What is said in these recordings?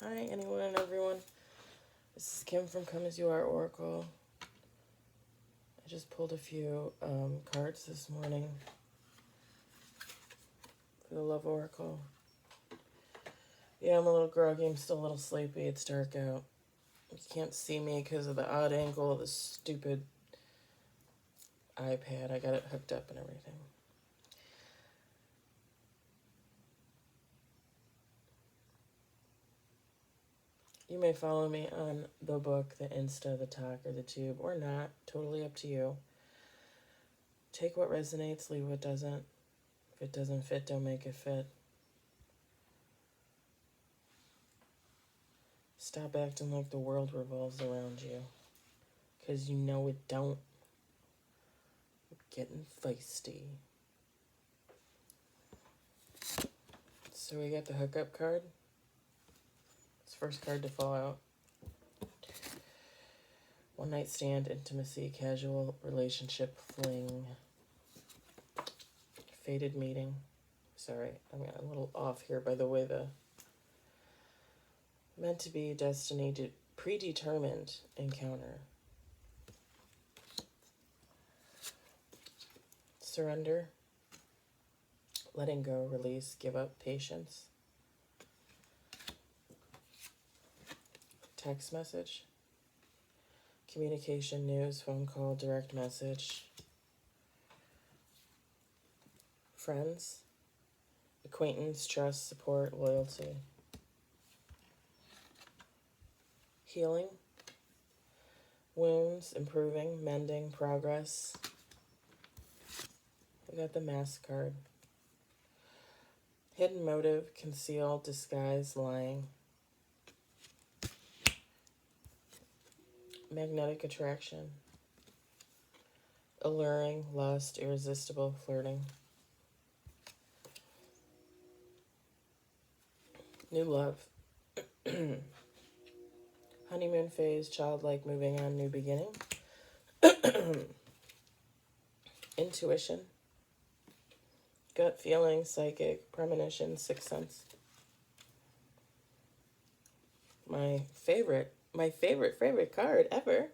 Hi, anyone and everyone. This is Kim from Come As You Are Oracle. I just pulled a few cards this morning for the Love Oracle. Yeah, I'm a little groggy. I'm still a little sleepy. It's dark out. You can't see me because of the odd angle of the stupid iPad. I got it hooked up and everything. You may follow me on the book, the Insta, the Talk, or the Tube, or not. Totally up to you. Take what resonates, leave what doesn't. If it doesn't fit, don't make it fit. Stop acting like the world revolves around you. Because you know it don't. I'm getting feisty. So we got the hookup card. It's the first card to fall out. One night stand, intimacy, casual relationship, fling. Fated meeting. Sorry, I'm a little off here by the way the meant to be, destiny, predetermined encounter. Surrender. Letting go, release, give up, patience. Text message. Communication, news, phone call, direct message. Friends. Acquaintance, trust, support, loyalty. Healing. Wounds, improving, mending, progress. We got the Mask card. Hidden motive, conceal, disguise, lying. Magnetic attraction. Alluring, lust, irresistible, flirting. New love. Honeymoon phase, childlike, moving on, new beginning. Intuition. Gut feeling, psychic, premonition, sixth sense. My favorite card ever.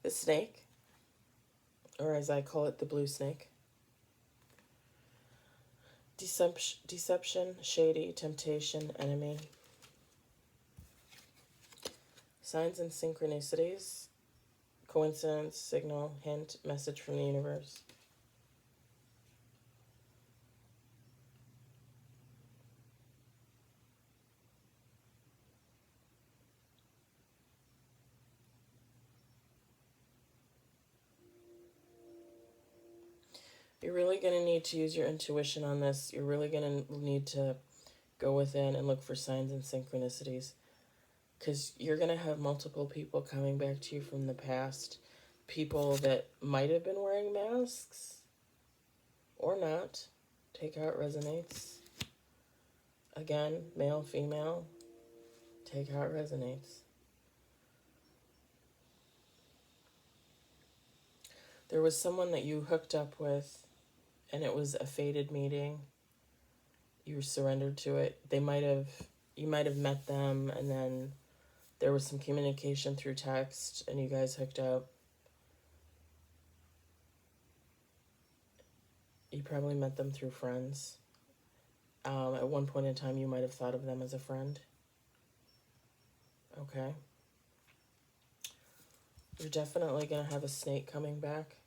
The snake. Or as I call it, the blue snake. Deception, shady, temptation, enemy. Signs and synchronicities. Coincidence, signal, hint, message from the universe. You're really going to need to use your intuition on this. You're really going to need to go within and look for signs and synchronicities. Because you're going to have multiple people coming back to you from the past. People that might have been wearing masks or not. Take how it resonates. Again, male, female. Take how it resonates. There was someone that you hooked up with and it was a fated meeting. You surrendered to it. You might have met them and then there was some communication through text and you guys hooked up. You probably met them through friends. At one point in time, you might have thought of them as a friend. Okay. You're definitely going to have a snake coming back.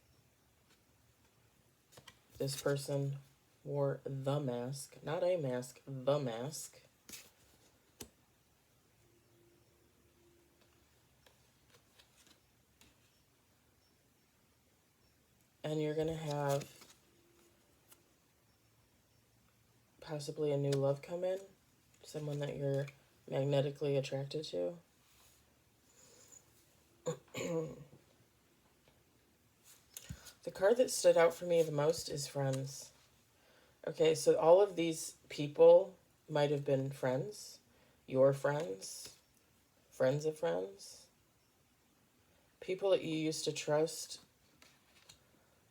This person wore the mask. Not a mask, the mask. And you're going to have possibly a new love come in. Someone that you're magnetically attracted to. The card that stood out for me the most is friends. Okay, so all of these people might have been friends, your friends, friends of friends, people that you used to trust,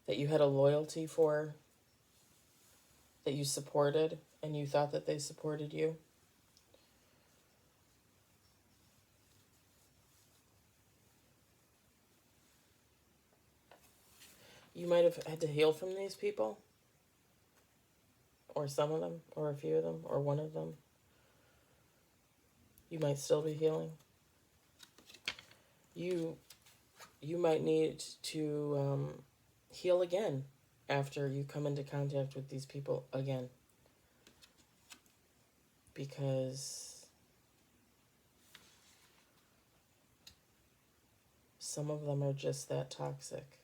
that you had a loyalty for, that you supported, and you thought that they supported you. You might have had to heal from these people, or some of them, or a few of them, or one of them. You might still be healing. You might need to heal again after you come into contact with these people again, because some of them are just that toxic.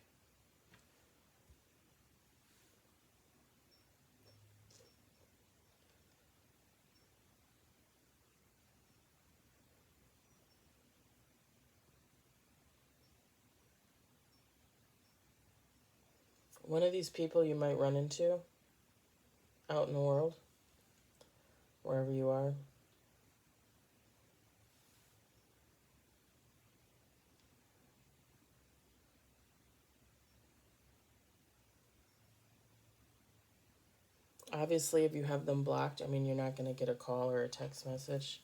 One of these people you might run into out in the world, wherever you are. Obviously, if you have them blocked, I mean, you're not going to get a call or a text message.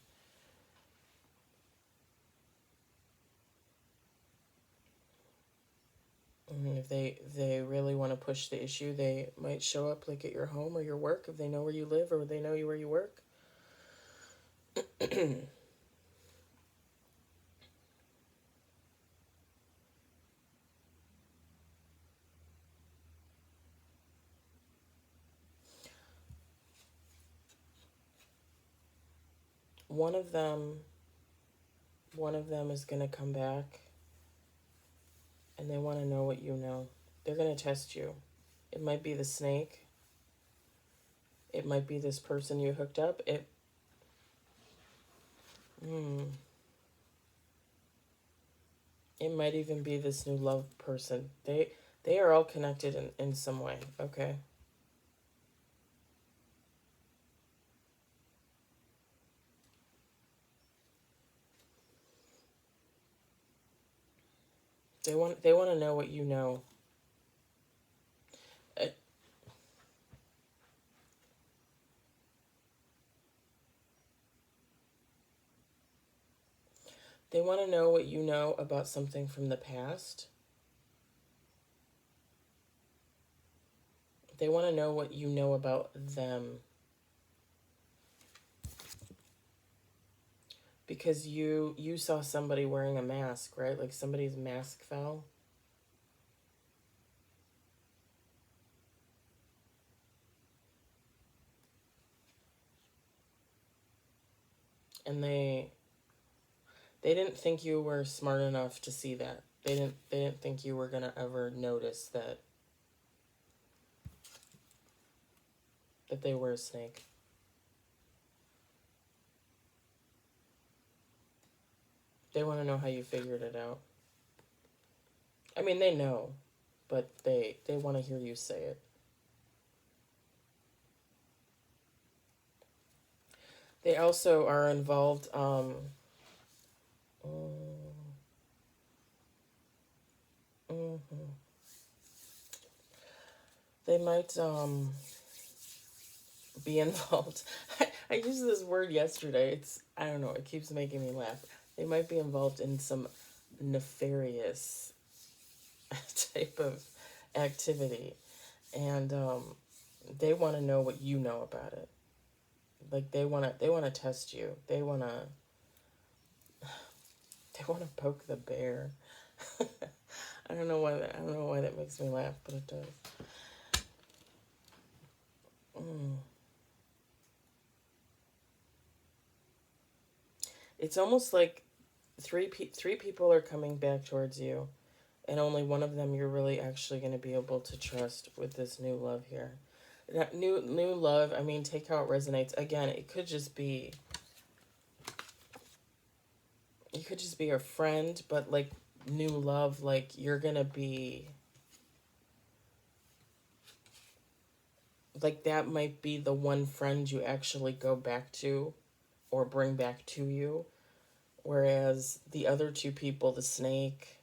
And if they really want to push the issue, they might show up like at your home or your work if they know where you live or they know where you work. One of them is going to come back and they want to know what you know. They're going to test you. It might be the snake. It might be this person you hooked up. It might even be this new love person. They are all connected in some way, okay? They want to know what you know. They want to know what you know about something from the past. They want to know what you know about them. Because you saw somebody wearing a mask, right? Like somebody's mask fell. And they didn't think you were smart enough to see that. They didn't think you were going to ever notice that they were a snake. They want to know how you figured it out. I mean, they know, but they want to hear you say it. They also are involved. They might be involved. I used this word yesterday. I don't know. It keeps making me laugh. They might be involved in some nefarious type of activity, and they want to know what you know about it. Like they want to test you. They want to poke the bear. I don't know why that makes me laugh, but it does. It's almost like three people are coming back towards you, and only one of them you're really actually going to be able to trust with this new love here. That new love, I mean, take how it resonates. Again, it could just be a friend, but like new love, like you're going to be like that might be the one friend you actually go back to or bring back to you. Whereas the other two people, the snake,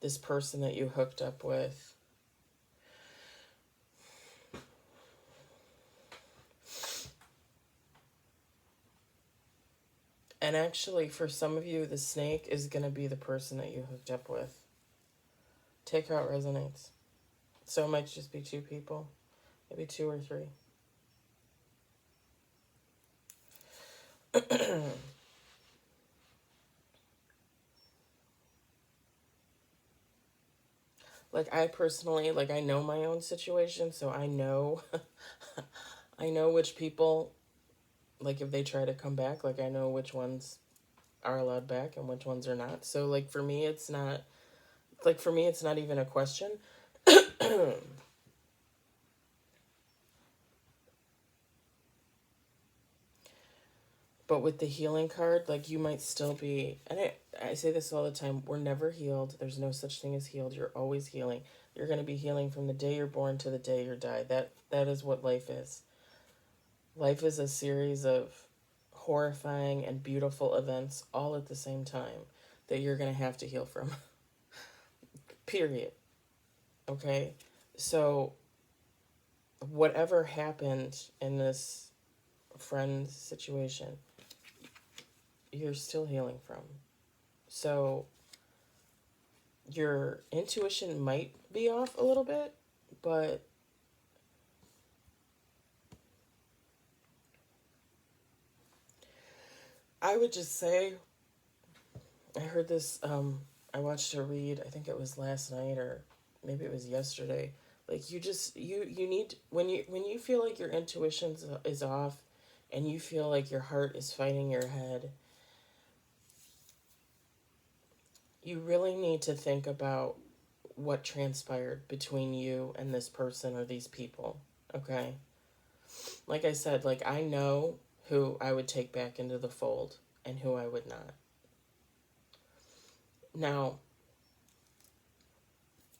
this person that you hooked up with, and actually for some of you, the snake is going to be the person that you hooked up with. Take how it resonates. So it might just be two people, maybe two or three. Like I personally, like I know my own situation, so I know I know which people, like if they try to come back, like I know which ones are allowed back and which ones are not. So like for me it's not, like for me it's not even a question. But with the healing card, like you might still be, and I say this all the time, we're never healed. There's no such thing as healed. You're always healing. You're going to be healing from the day you're born to the day you die. That is what life is. Life is a series of horrifying and beautiful events all at the same time that you're going to have to heal from. Period. Okay? So whatever happened in this friend situation, you're still healing from. So your intuition might be off a little bit, but I would just say I heard this I watched a read, I think it was last night or maybe it was yesterday. Like you need, when you feel like your intuition is off and you feel like your heart is fighting your head, you really need to think about what transpired between you and this person or these people. Okay? Like I said, like I know who I would take back into the fold and who I would not. Now,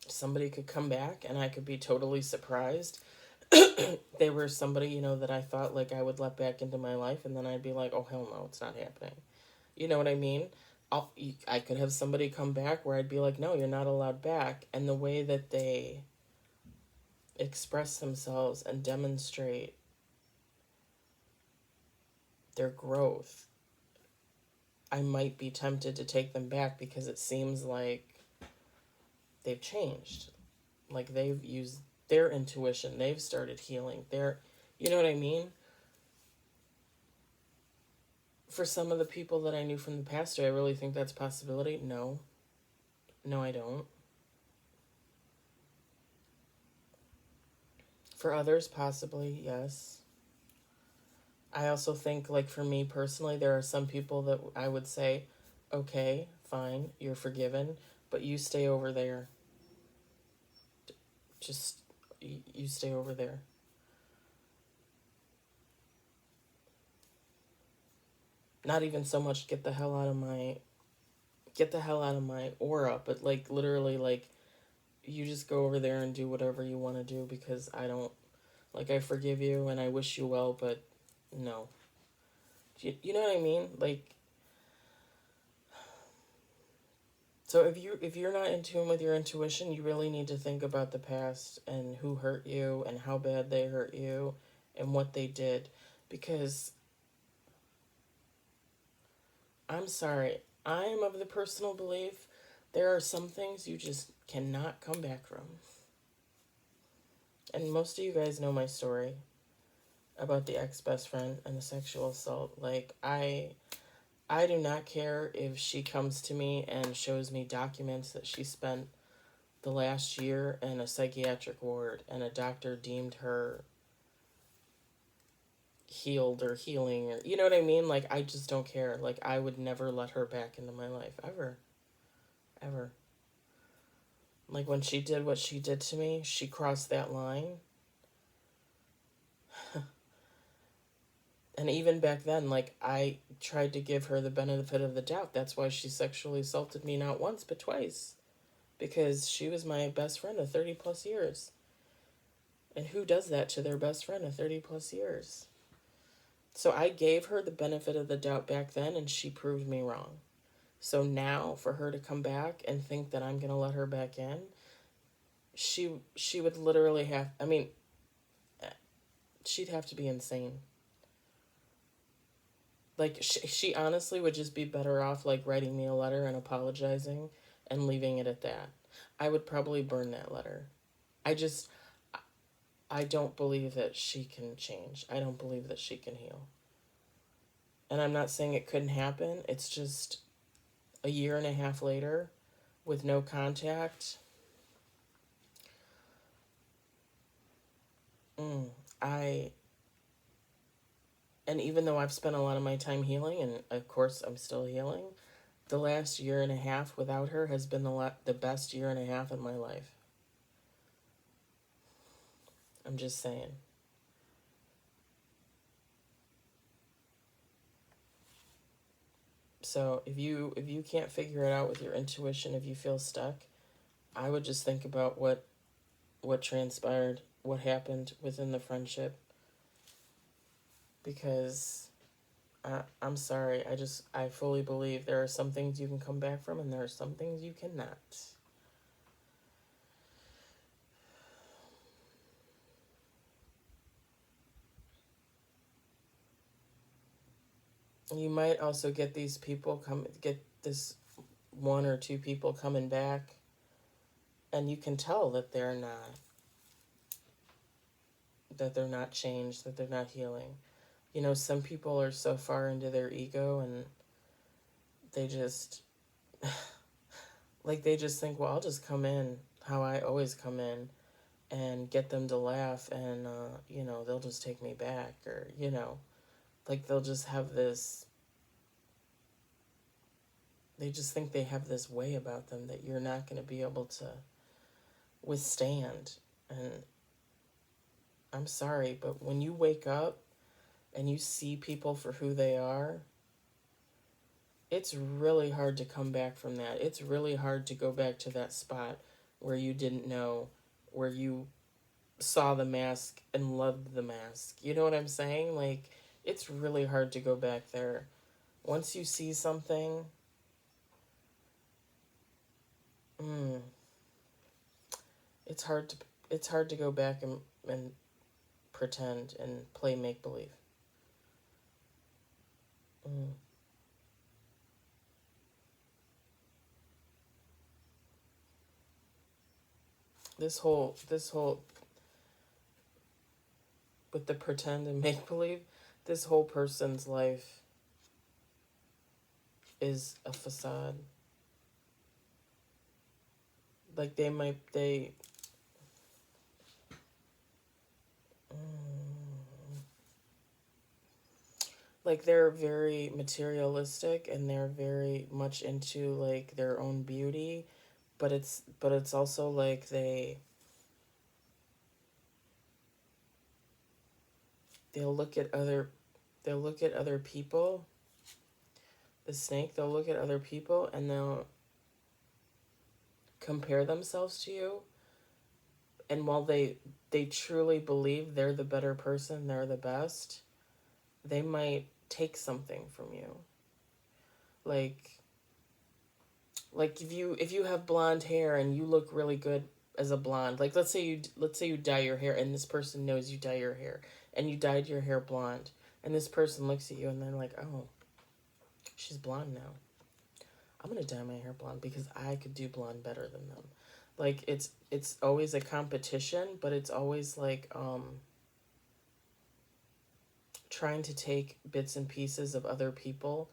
somebody could come back and I could be totally surprised. They were somebody, that I thought like I would let back into my life, and then I'd be like, oh hell no, it's not happening. You know what I mean? I could have somebody come back where I'd be like, no, you're not allowed back. And the way that they express themselves and demonstrate their growth, I might be tempted to take them back because it seems like they've changed. Like they've used their intuition, they've started healing. You know what I mean? For some of the people that I knew from the past, do I really think that's a possibility? No. No, I don't. For others, possibly, yes. I also think, like, for me personally, there are some people that I would say, okay, fine, you're forgiven, but you stay over there. Just, you stay over there. Not even so much get the hell out of my aura, but, like, literally, like, you just go over there and do whatever you want to do because I don't, like, I forgive you and I wish you well, but no. You know what I mean? Like, so if you're not in tune with your intuition, you really need to think about the past and who hurt you and how bad they hurt you and what they did, because I'm sorry, I'm of the personal belief there are some things you just cannot come back from. And most of you guys know my story about the ex-best friend and the sexual assault. Like I do not care if she comes to me and shows me documents that she spent the last year in a psychiatric ward and a doctor deemed her healed or healing, or you know what I mean? Like I just don't care. Like I would never let her back into my life ever. Ever. Like when she did what she did to me, she crossed that line. And even back then, like I tried to give her the benefit of the doubt. That's why she sexually assaulted me not once but twice. Because she was my best friend of 30 plus years. And who does that to their best friend of 30 plus years? So I gave her the benefit of the doubt back then, and she proved me wrong. So now for her to come back and think that I'm going to let her back in, she would literally have, I mean, she'd have to be insane. Like she honestly would just be better off like writing me a letter and apologizing and leaving it at that. I would probably burn that letter. I just, I don't believe that she can change. I don't believe that she can heal. And I'm not saying it couldn't happen. It's just a year and a half later with no contact. Mm, I, and even though I've spent a lot of my time healing, and of course I'm still healing, the last year and a half without her has been the best year and a half in my life. I'm just saying. So if you can't figure it out with your intuition, if you feel stuck, I would just think about what transpired, what happened within the friendship, because I'm sorry. I fully believe there are some things you can come back from, and there are some things you cannot. You might also get this one or two people coming back, and you can tell that they're not changed, that they're not healing. You know, some people are so far into their ego, and they just they just think, well, I'll just come in how I always come in and get them to laugh, and they'll just take me back, or they'll just have this, they just think they have this way about them that you're not going to be able to withstand. And I'm sorry, but when you wake up and you see people for who they are, it's really hard to come back from that. It's really hard to go back to that spot where you didn't know, where you saw the mask and loved the mask. You know what I'm saying? It's really hard to go back there. Once you see something, mm, it's hard to go back and pretend and play make believe. Mm. This whole with the pretend and make believe, this whole person's life is a facade. Like they might they mm, like they're very materialistic, and they're very much into their own beauty, but it's also like they'll look at other they'll look at other people. The snake, they'll look at other people and they'll compare themselves to you, and while they truly believe they're the better person, they're the best, they might take something from you. like if you have blonde hair and you look really good as a blonde, let's say you dye your hair, and this person knows you dye your hair, and you dyed your hair blonde, and this person looks at you and they're like, oh, she's blonde now, I'm gonna dye my hair blonde because I could do blonde better than them. It's always a competition, but it's always trying to take bits and pieces of other people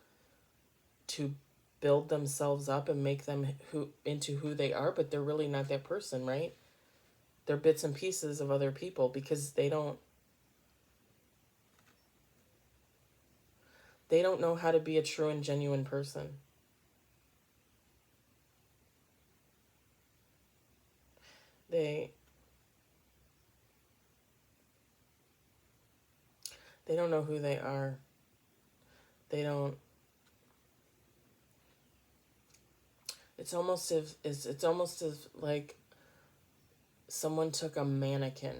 to build themselves up and make them who they are, but they're really not that person, right? They're bits and pieces of other people because they don't know how to be a true and genuine person. They they don't know who they are. They don't it's almost as like someone took a mannequin,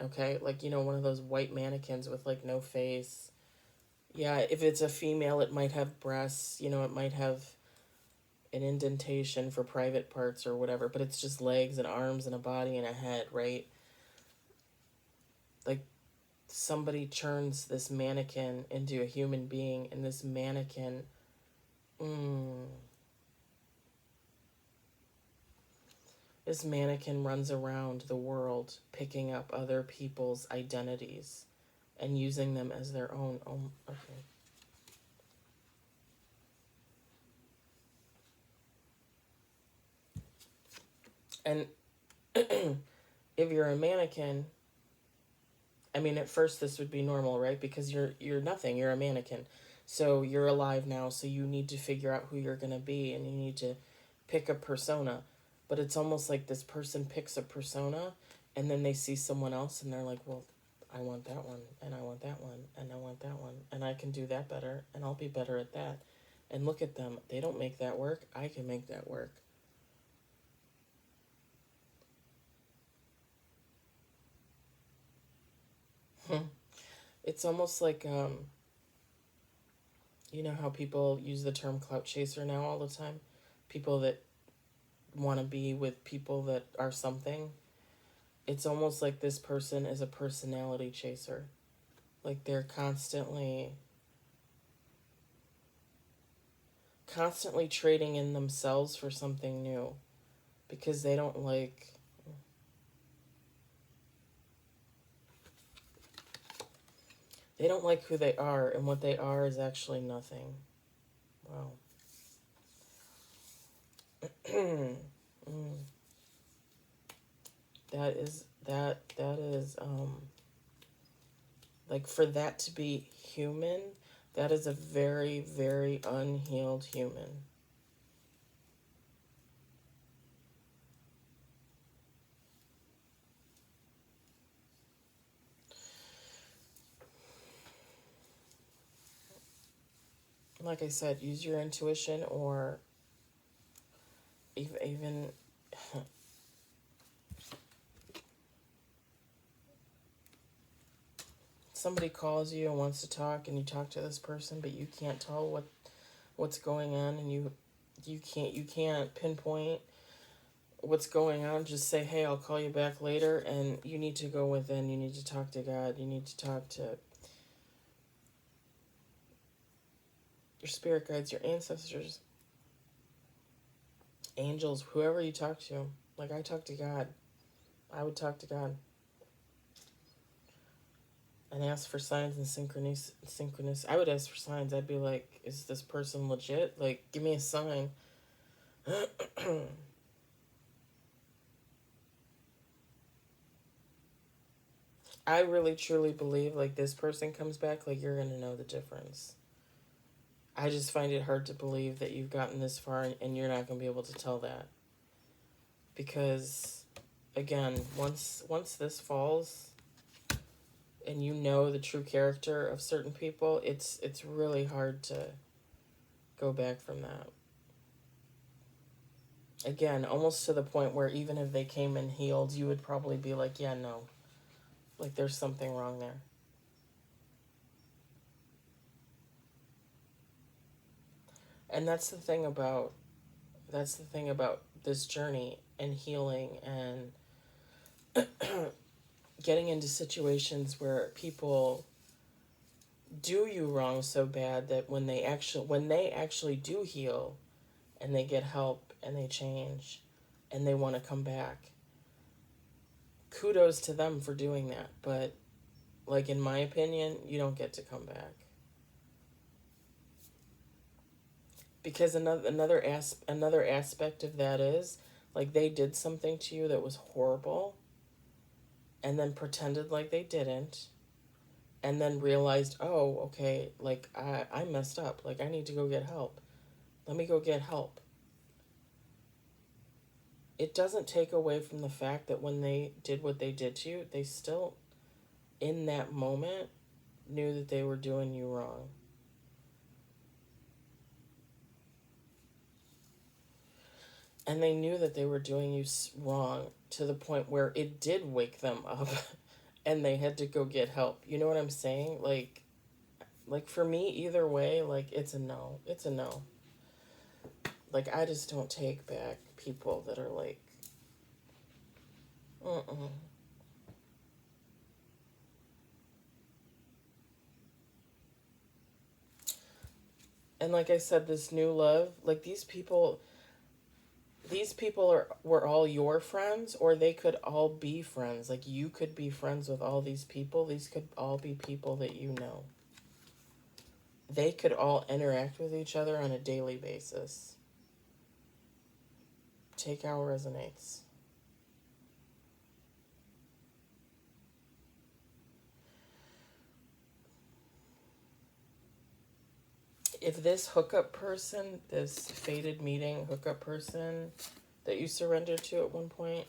okay? One of those white mannequins with no face. Yeah, if it's a female, it might have breasts, it might have an indentation for private parts or whatever, but it's just legs and arms and a body and a head, right? Like somebody turns this mannequin into a human being, and this mannequin, mm, This mannequin runs around the world picking up other people's identities and using them as their own. Oh, okay. And if you're a mannequin, I mean, at first this would be normal, right? Because you're nothing. You're a mannequin. So you're alive now, so you need to figure out who you're going to be and you need to pick a persona. But it's almost like this person picks a persona and then they see someone else and they're like, "Well, I want that one and I want that one and I want that one and I can do that better and I'll be better at that." And look at them. They don't make that work. I can make that work. It's almost like you know how people use the term clout chaser now all the time? People that want to be with people that are something. It's almost like this person is a personality chaser. Like they're constantly trading in themselves for something new because they don't like who they are, and what they are is actually nothing. Wow. Mm. That is like for that to be human, that is a very, very unhealed human. Like I said, use your intuition, or even somebody calls you and wants to talk and you talk to this person but you can't tell what's going on, and you can't pinpoint what's going on. Just say, "Hey, I'll call you back later," and you need to go within. You need to talk to God. You need to talk to your spirit guides, your ancestors, angels, whoever you talk to. Like I talk to God. I would talk to God and ask for signs and synchronous. I would ask for signs. I'd be like, "Is this person legit? Like, give me a sign." I really truly believe like this person comes back, like you're gonna know the difference. I just find it hard to believe that you've gotten this far and you're not gonna be able to tell that, because again, once this falls and you know the true character of certain people, it's really hard to go back from that. Again, almost to the point where even if they came in healed, you would probably be like, "Yeah, no, like there's something wrong there." And that's the thing about this journey and healing and getting into situations where people do you wrong so bad that when they actually do heal and they get help and they change and they want to come back, kudos to them for doing that. But like in my opinion, you don't get to come back, because another aspect of that is like they did something to you that was horrible and then pretended like they didn't, and then realized, "Oh, okay, like I messed up, like I need to go get help. Let me go get help." It doesn't take away from the fact that when they did what they did to you, they still in that moment knew that they were doing you wrong. And they knew that they were doing you wrong to the point where it did wake them up and they had to go get help. You know what I'm saying? Like for me either way, like it's a no. It's a no. Like I just don't take back people that are like, "Mm-mm." And like I said, this new love, like these people, these people were all your friends, or they could all be friends. Like, you could be friends with all these people. These could all be people that you know. They could all interact with each other on a daily basis. Take how resonates. If this hookup person, this fated meeting hookup person that you surrendered to at one point,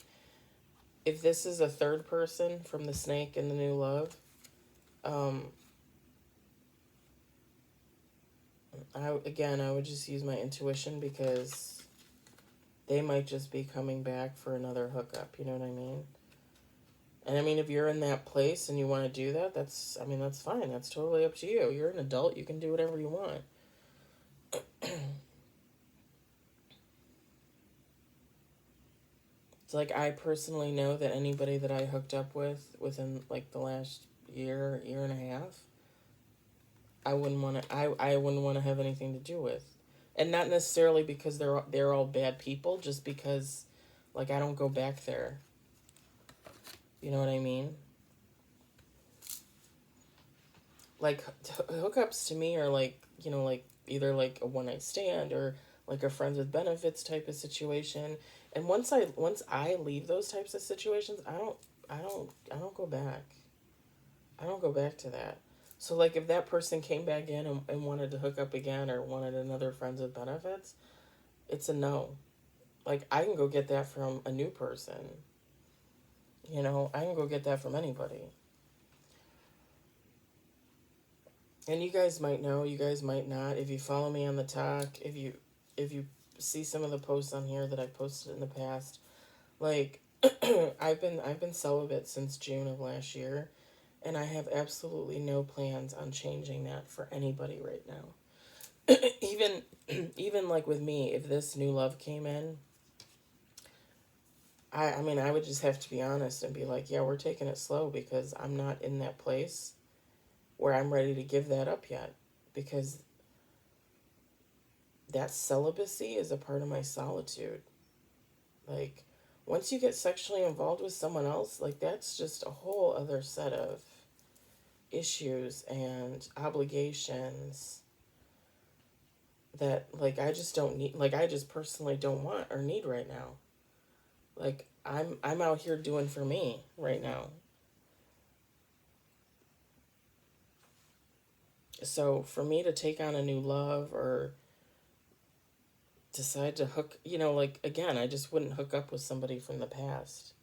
if this is a third person from the snake and the new love, I would just use my intuition, because they might just be coming back for another hookup. You know what I mean? And I mean, if you're in that place and you want to do that, that's fine. That's totally up to you. You're an adult. You can do whatever you want. It's like, I personally know that anybody that I hooked up with within like the last year and a half, I wouldn't want to. I wouldn't want to have anything to do with, and not necessarily because they're all bad people. Just because, like, I don't go back there. You know what I mean? Like, hookups to me are like, like either like a one night stand or like a friends with benefits type of situation. And once I leave those types of situations, I don't go back. I don't go back to that. So, like, if that person came back in and wanted to hook up again or wanted another friends with benefits, it's a no. Like, I can go get that from a new person. I can go get that from anybody. And you guys might know, you guys might not. If you follow me on the talk, if you see some of the posts on here that I posted in the past, like, I've been celibate since June of last year, and I have absolutely no plans on changing that for anybody right now. even even like with me, if this new love came in, I mean, I would just have to be honest and be like, yeah, we're taking it slow, because I'm not in that place where I'm ready to give that up yet, because that celibacy is a part of my solitude. Like, once you get sexually involved with someone else, like, that's just a whole other set of issues and obligations that, like, I just don't need, like, I just personally don't want or need right now. Like, I'm out here doing for me right now. So for me to take on a new love or decide to hook, like, again, I just wouldn't hook up with somebody from the past.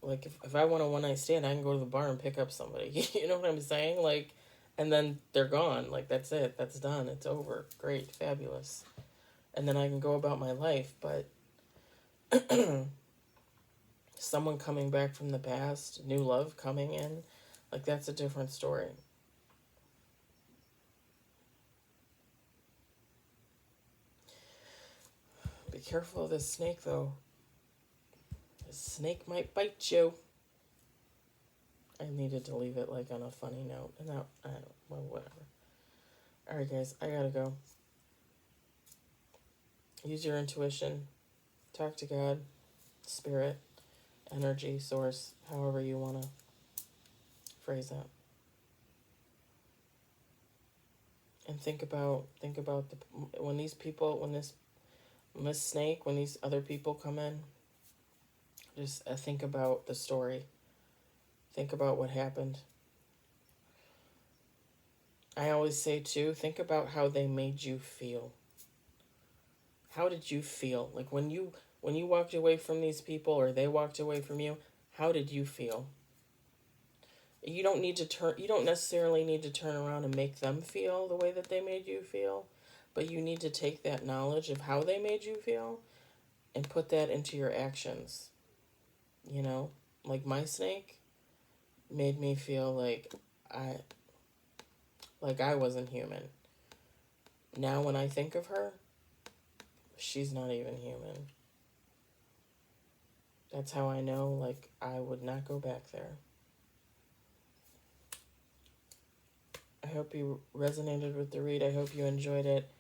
Like, if I want a one night stand, I can go to the bar and pick up somebody. You know what I'm saying? Like, and then they're gone. Like, that's it. That's done. It's over. Great. Fabulous. And then I can go about my life. But someone coming back from the past, new love coming in, like, that's a different story. Be careful of this snake, though. This snake might bite you. I needed to leave it, like, on a funny note. And now, I don't, well, whatever. Alright, guys, I gotta go. Use your intuition. Talk to God, spirit, energy, source, however you want to phrase that. And think about when these people, when this snake, when these other people come in, just think about the story. Think about what happened. I always say, too, think about how they made you feel. How did you feel? Like, when you walked away from these people, or they walked away from you, how did you feel? You don't necessarily need to turn around and make them feel the way that they made you feel, but you need to take that knowledge of how they made you feel and put that into your actions. Like, my snake made me feel I I wasn't human. Now when I think of her, she's not even human. That's how I know, like, I would not go back there. I hope you resonated with the read. I hope you enjoyed it.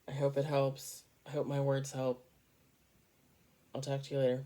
I hope it helps. I hope my words help. I'll talk to you later.